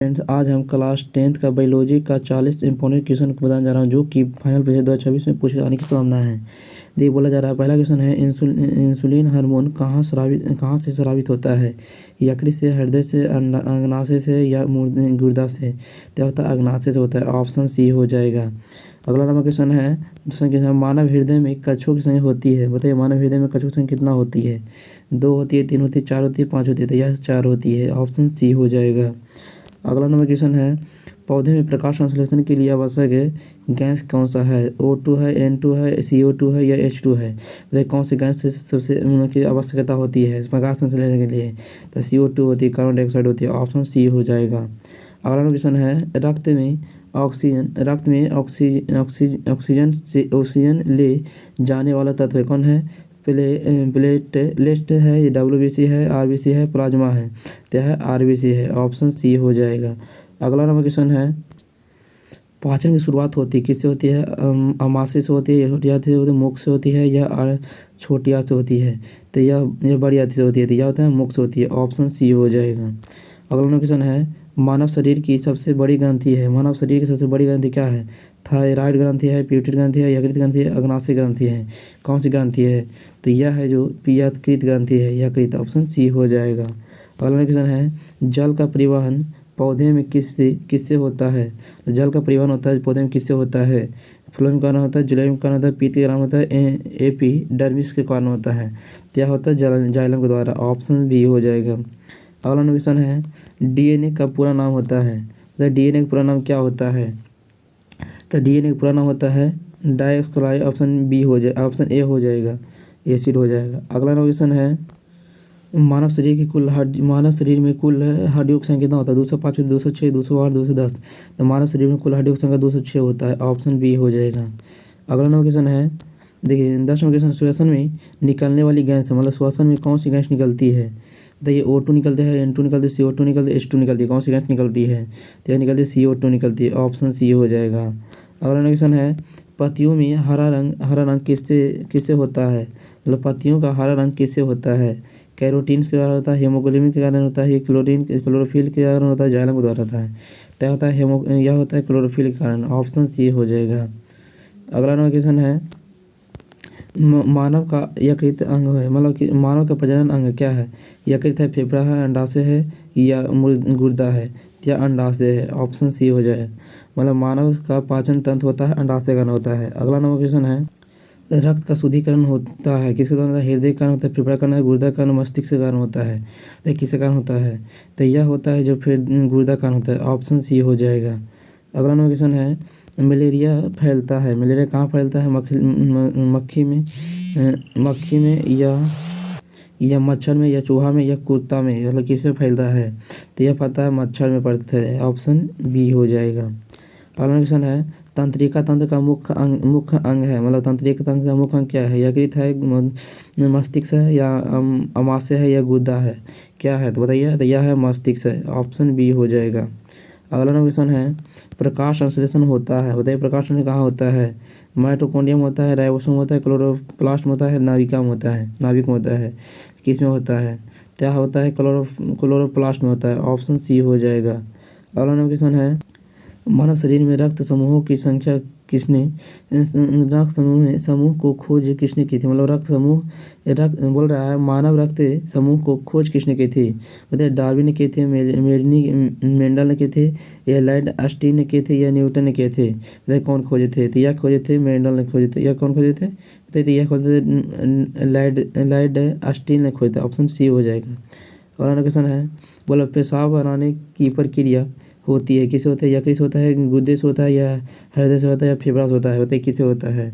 Friends, आज हम class 10th का बायोलॉजी का 40 इंपॉर्टेंट क्वेश्चन को बताने जा रहा हूँ जो कि फाइनल परीक्षा 2026 में पूछे जाने की संभावना है। देखिए, बोला जा रहा है, पहला क्वेश्चन है इंसुलिन हार्मोन कहाँ से स्रावित होता है? यकृत से, हृदय से, अग्नाशय से या गुर्दा से? क्या होता है? अग्नाशय से होता है। ऑप्शन सी हो जाएगा। अगला नंबर क्वेश्चन है, दूसरा क्वेश्चन, मानव हृदय में कछुओं की संख्या होती है? बताइए, मानव हृदय में कछुओं की संख्या कितना होती है? 2 होती है, 3 होती है, 4 होती है, 5 होती है? तो यह 4 होती है। ऑप्शन सी हो जाएगा। अगला नंबर क्वेश्चन है, पौधे में प्रकाश संश्लेषण के लिए आवश्यक है गैस कौन सा है? O2 है, N2 है, CO2 है या H2 है? बताइए, कौन सी गैस से सबसे की आवश्यकता होती है प्रकाश संश्लेषण के लिए? तो CO2 होती है, कार्बन डाइऑक्साइड होती है। ऑप्शन सी हो जाएगा। अगला नंबर क्वेश्चन है, रक्त में ऑक्सीजन ले जाने वाला तत्व कौन है? प्लेटलेट है, WBC है, RBC है, प्लाज्मा है? तो है RBC है। ऑप्शन सी हो जाएगा। अगला नंबर क्वेश्चन है, पाचन की शुरुआत होती किससे होती है? अमाशय से होती है, मुख से होती है या छोटी आंत से होती है? तो यह बड़ी आंत से होती है। तो यह होता है मुख से होती है। ऑप्शन सी हो जाएगा। अगला नंबर क्वेश्चन है, मानव शरीर की सबसे बड़ी ग्रंथि है? मानव शरीर की सबसे बड़ी ग्रंथि क्या है? थायराइड ग्रंथि है, प्यूटरी ग्रंथि है, यकृत ग्रंथि है, अग्नाशय ग्रंथि है? कौन सी ग्रंथि है? तो यह है जो यकृत ग्रंथि है, यकृत। ऑप्शन सी हो जाएगा। अगला क्वेश्चन है, जल का परिवहन पौधे में किससे होता है? जल का परिवहन होता है पौधे में किससे होता है? फ्लोएम के कारण होता है, जुलोएम के कारण होता है, पीत के कारण होता है, एपिडर्मिस के कारण होता है? क्या होता है? जाइलम के द्वारा। ऑप्शन बी हो जाएगा। अगला क्वेश्चन है, DNA का पूरा नाम होता है? तो DNA का पूरा नाम क्या होता है? तो DNA का पूरा नाम होता है डाइऑक्सोराइड। ऑप्शन बी हो जाए, ऑप्शन ए हो जाएगा, एसिड हो जाएगा। अगला क्वेश्चन है, मानव शरीर में कुल हड्डियों की संख्या कितना होता है? 205, 206, 208, 210? तो मानव शरीर में कुल हड्डियों की संख्या 206 होता है। ऑप्शन बी हो जाएगा। अगला नंबर क्वेश्चन है, देखिए 10 नंबर क्वेश्चन, श्वसन में निकलने वाली गैस है, मतलब श्वसन में कौन सी गैस निकलती है? बताइए, O2 निकलते हैं, N2 निकलती है, CO2 निकलती है, H2 निकलती है? कौन सी गैस निकलती है? तो यह निकलती है CO2 निकलती है। ऑप्शन सी हो जाएगा। अगला क्वेश्चन है, पत्तियों में हरा रंग किससे होता है? मतलब पत्तियों का हरा रंग किससे होता है? कैरोटीन के द्वारा होता है, हीमोग्लोबिन के कारण होता है, क्लोरोफिल के कारण होता है, जाइलम के द्वारा होता है? तय होता है यह होता है क्लोरोफिल के कारण। ऑप्शन सी हो जाएगा। अगला क्वेश्चन है, मानव का यकृत अंग है, मतलब कि मानव का प्रजनन अंग क्या है? यकृत है, फेफड़ा है, अंडाशय है या गुर्दा है या अंडाशय है? ऑप्शन सी हो जाए। मतलब मानव का पाचन तंत्र होता है, अंडाशय कारण होता है। अगला नंबर क्वेश्चन है, रक्त का शुद्धिकरण होता है किसके कारण होता है? हृदय कारण होता है, फेफड़ा कारण, गुर्दा कारण, मस्तिष्क के कारण होता है? तो किसके कारण होता है? तो यह होता है जो फिर गुर्दा कारण होता है। ऑप्शन सी हो जाएगा। अगला नंबर क्वेश्चन है, मलेरिया फैलता है, मलेरिया कहाँ फैलता है? मक्खी में या मच्छर में या चूहा में या कुत्ता में? मतलब किसमें फैलता है? तो यह पता है मच्छर में पड़ता है। ऑप्शन बी हो जाएगा। अगला क्वेश्चन है, तंत्रिका तंत्र का मुख्य अंग है, मतलब तंत्रिका तंत्र का मुख्य अंग क्या है? यकृत है, मस्तिष्क है या अमाशय है या गुर्दा है? क्या है? तो बताइए। तो यह है मस्तिष्क है। ऑप्शन बी हो जाएगा। अगला क्वेश्चन है, प्रकाश संश्लेषण होता है, बताइए प्रकाश संश्लेषण कहाँ होता है? माइटोकॉन्ड्रिया में होता है, राइबोसोम होता है, क्लोरोप्लास्ट में होता है, नाभिक में होता है? किस में होता है? क्या होता है? क्लोरोप्लास्ट में होता है। ऑप्शन सी हो जाएगा। अगला क्वेश्चन है, मानव शरीर में रक्त समूहों की संख्या समूह को खोज किसने की थी? मतलब रक्त बोल रहा है, मानव रक्त समूह को खोज किसने की थी? बताइए, डार्विन ने किए थे, मेंडल ने किए थे, या लॉयड अस्टीन ने किए थे या न्यूटन ने किए थे? बताइए, कौन खोजे थे? तो यह खोजे थे मेंडल ने खोजे थे। यह कौन खोजे थे? बताइए, तो यह खोजे थे लॉयड अस्टीन ने खोजे थे। ऑप्शन सी हो जाएगा। अगला क्वेश्चन है, बोला पेशाब बनाने की प्रक्रिया होती है किससे होता है? यकृत से होता है, गुर्दे से होता है या हृदय से होता है या फेफड़ा से होता है? बताइए, किससे होता है?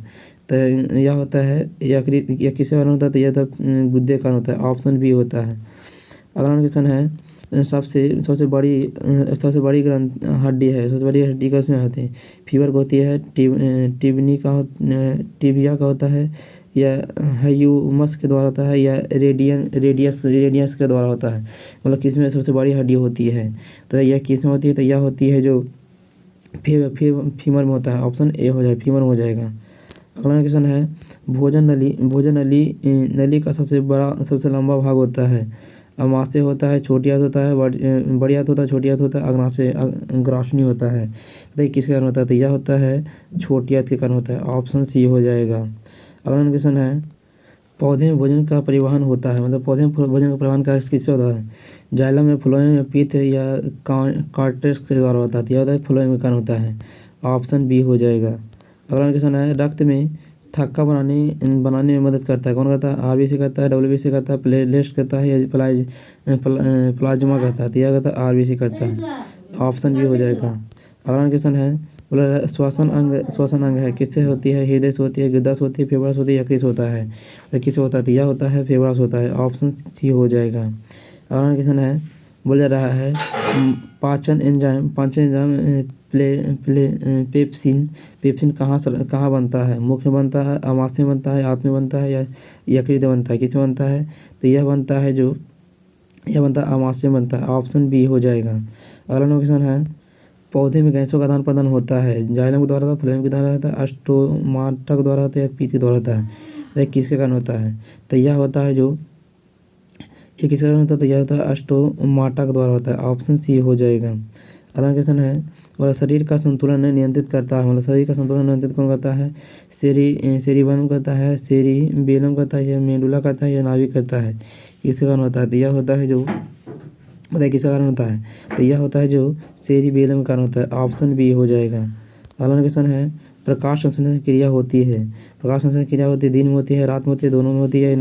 तो यह होता है यकृत, या किससे कारण होता है? तो यह तो गुर्दे कारण होता है। ऑप्शन बी होता है। अगला क्वेश्चन है, सबसे बड़ी ग्रंथ हड्डी है, सबसे बड़ी हड्डी का उसमें होती है? फीवर को होती है, टिबिया का होता है, या ह्यूमस के द्वारा होता है, या रेडियस के द्वारा होता है? मतलब किस में सबसे बड़ी हड्डी होती है? तो यह किस में होती है? तो यह होती है जो फीमर में होता है। ऑप्शन ए हो जाए, फीमर हो जाएगा। अगला क्वेश्चन है, भोजन नली का सबसे लंबा भाग होता है? अमाशय होता है, छोटी आंत होता है, बड़ी आंत होता है, छोटी आंत होता है, अग्नाशय ग्रासनी होता है। बताइए किसके कारण होता है? तो यह होता है छोटी आंत के कारण होता है। ऑप्शन सी हो जाएगा। अगला क्वेश्चन है, पौधे में भोजन का परिवहन होता है, मतलब पौधे में भोजन का परिवहन का किससे होता है? जाइलम या फ्लोएम या पित्त या कार्टेक्स के द्वारा होता है। यह होता है फ्लोएम के कारण होता है। ऑप्शन बी हो जाएगा। अगला क्वेश्चन है, रक्त में थक्का बनाने में मदद करता है, कौन करता है? आरबीसी करता है, डब्ल्यूबीसी करता है, प्लेटलेट्स करता है या प्लाज्मा करता है? तो यह करता है आरबीसी करता है। ऑप्शन बी हो जाएगा। अगला क्वेश्चन है, बोला श्वसन अंग है, किससे होती है? हृदय से होती है, गुर्दा से होती है, फेफड़ा से होती है या किस होता है? तो किससे होता है? तो यह होता है फेफड़ा से होता है। ऑप्शन सी हो जाएगा। अगला क्वेश्चन है, बोला रहा है पाचन एंजाइम पेप्सिन कहाँ बनता है? मुख में बनता है, अमाशय में बनता है, आंत में बनता है या यकृत में बनता है? किसमें बनता है? तो यह बनता है अमाशय में बनता है। ऑप्शन बी हो जाएगा। अगला क्वेश्चन है, पौधे में गैसों का आदान प्रदान होता है, जाइलम के द्वारा होता है, फ्लोएम के द्वारा होता है, स्टोमाटा के द्वारा होता है या पित्त के द्वारा होता है? तो किसके कारण होता है? तो यह होता है ये किसके कारण होता है? तो यह होता है स्टोमाटा के द्वारा होता है। ऑप्शन सी हो जाएगा। अगला क्वेश्चन है, मतलब शरीर का संतुलन नियंत्रित करता है, मतलब शरीर का संतुलन नियंत्रित कौन करता है? सेरिबेलम करता है, सेरिबेलम करता है या मेडुला करता है या नाभिक करता है? किसके कारण होता है? तो यह होता है बताइए किसका कारण होता है? तो यह होता है सेरिबेलम का कारण होता है। ऑप्शन बी हो जाएगा। अगला क्वेश्चन है, प्रकाश संश्लेषण क्रिया होती है, प्रकाश संश्लेषण क्रिया होती है, दिन में होती है, रात में होती है, दोनों में होती है,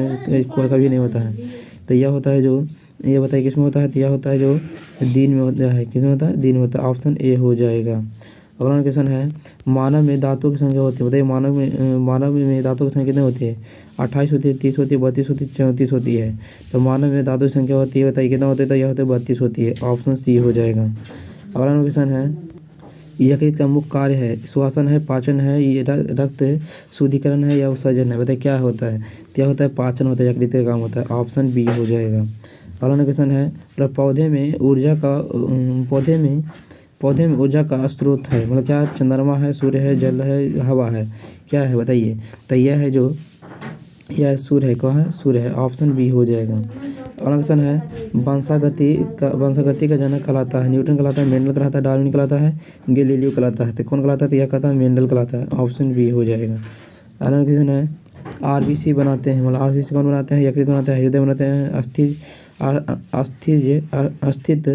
कोई कभी नहीं होता है? तो यह होता है ये बताइए किसमें होता है? तो यह होता है दिन में होता है। किसमें होता है? दिन में होता है। ऑप्शन ए हो जाएगा। अगला क्वेश्चन है, मानव में दांतों की संख्या होती है, बताइए मानव में दांतों की संख्या कितनी होती है? 28 होती है, 30 होती है, 32 होती है, 34 होती है? तो मानव में दांतों की संख्या होती है, बताइए कितना होता है? तो यह होता है 32 होती है। ऑप्शन सी हो जाएगा। अगला क्वेश्चन है, यकृत का मुख्य कार्य है, श्वसन है, पाचन है, ये रक्त शुद्धिकरण है या उत्सर्जन है? बताइए क्या होता है? क्या होता है? पाचन होता है, यकृत का काम होता है। ऑप्शन बी हो जाएगा। अगला क्वेश्चन है, पौधे में ऊर्जा का स्रोत है, मतलब क्या? चंद्रमा है, सूर्य है, जल है, हवा है? क्या है बताइए? तो यह सूर्य है। कौन है? सूर्य है। ऑप्शन बी हो जाएगा। अगला क्वेश्चन है, वंशागति का जनक कहलाता है, न्यूटन कहलाता है, मेंडल कहलाता है, डार्विन कहलाता है, गैलीलियो कहलाता है? तो कौन कहलाता है? तो यह कहता है मेंडल कहलाता है। ऑप्शन बी हो जाएगा। अगला क्वेश्चन है, आरबीसी बनाते हैं, मतलब आरबीसी कौन बनाते हैं? यकृत बनाते हैं, हृदय बनाते हैं, अस्थित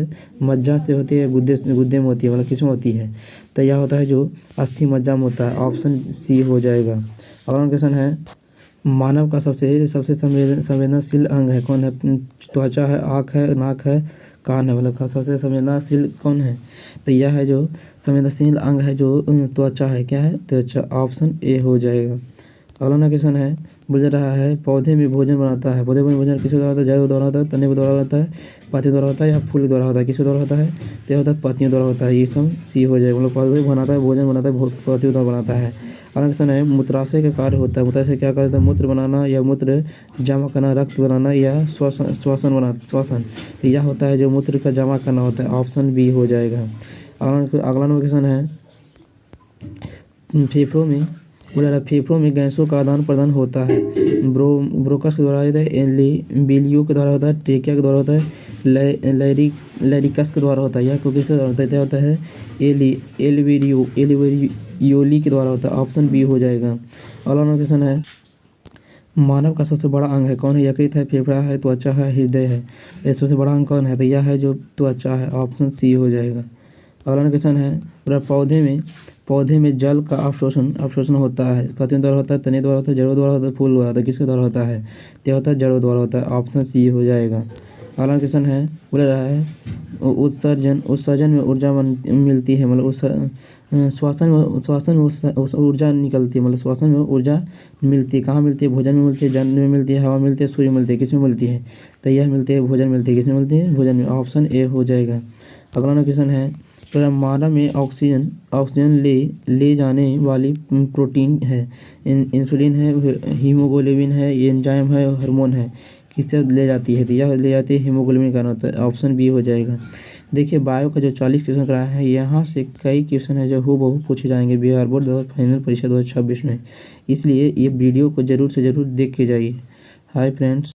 मज्जा से होती है, गुद्दे में होती है, मतलब किसमें होती है? तो यह होता है अस्थि मज्जा में होता है। ऑप्शन सी हो जाएगा। अगला क्वेश्चन है, मानव का सबसे संवेदनशील अंग है, कौन है? त्वचा है, आँख है, नाक है, कान है? मतलब सबसे संवेदनशील कौन है? तो यह है संवेदनशील अंग है त्वचा है। क्या है? त्वचा। ऑप्शन ए हो जाएगा। अगला क्वेश्चन है, बोल रहा है पौधे में भोजन बनाता है, पौधे में भोजन किसके द्वारा होता है? जड़ द्वारा होता है, तने के द्वारा होता है, पत्तियों द्वारा होता है या फूल के द्वारा होता है? किसके द्वारा होता है? तो यह होता है पत्तियों द्वारा होता है। ये सब सी हो जाएगा, मतलब पौधे बनाता है, भोजन बनाता है, पत्तियों द्वारा बनाता है। अगला क्वेश्चन है, मूत्राशय का कार्य होता है, मूत्राशय क्या करता है? मूत्र बनाना या मूत्र जमा करना, रक्त बनाना या श्वसन? तो यह होता है मूत्र का जमा करना होता है। ऑप्शन बी हो जाएगा। अगला क्वेश्चन है, फेफड़ों में गैसों का आदान प्रदान होता है, ब्रोंकस के द्वारा होता है, बिलियो के द्वारा होता है, ट्रेकिया के द्वारा होता है, लैरिकस के द्वारा होता है, या किसके द्वारा होता है? एल्वियोली के द्वारा होता है। ऑप्शन बी हो जाएगा। अगला क्वेश्चन है, मानव का सबसे बड़ा अंग है, कौन है? यकृत है, फेफड़ा है, त्वचा है, हृदय है? ये सबसे बड़ा अंग कौन है? तो यह है त्वचा है। ऑप्शन सी हो जाएगा। अगला क्वेश्चन है, पौधे में जल का अवशोषण होता है, पत्तियों द्वारा होता है, तने द्वारा होता है, जड़ों द्वारा होता है, फूल द्वारा होता है? किसके द्वारा होता है? तो होता है जड़ों द्वारा होता है। ऑप्शन सी हो जाएगा। अगला क्वेश्चन है, बोल रहा है उत्सर्जन में ऊर्जा मिलती है, मतलब श्वसन में ऊर्जा निकलती है, मतलब श्वसन में ऊर्जा मिलती है। कहाँ मिलती है? भोजन में मिलती है, जल में मिलती है, हवा में मिलती है, सूर्य में मिलती है? किसमें मिलती है? तो यह मिलती है भोजन मिलती है। किसमें मिलती है? भोजन में। ऑप्शन ए हो जाएगा। अगला क्वेश्चन है, मानव में ऑक्सीजन ले जाने वाली प्रोटीन है, इंसुलिन है, हीमोग्लोबिन है, एंजाइम है, हार्मोन है? किससे ले जाती है? तो यह ले जाती है हीमोग्लोबिन का होता है। ऑप्शन बी हो जाएगा। देखिए बायो का 40 क्वेश्चन कराया है, यहाँ से कई क्वेश्चन है हूबहू पूछे जाएंगे बिहार बोर्ड फाइनल परीक्षा 2026 में, इसलिए ये वीडियो को जरूर से जरूर देख के जाइए। Hi friends.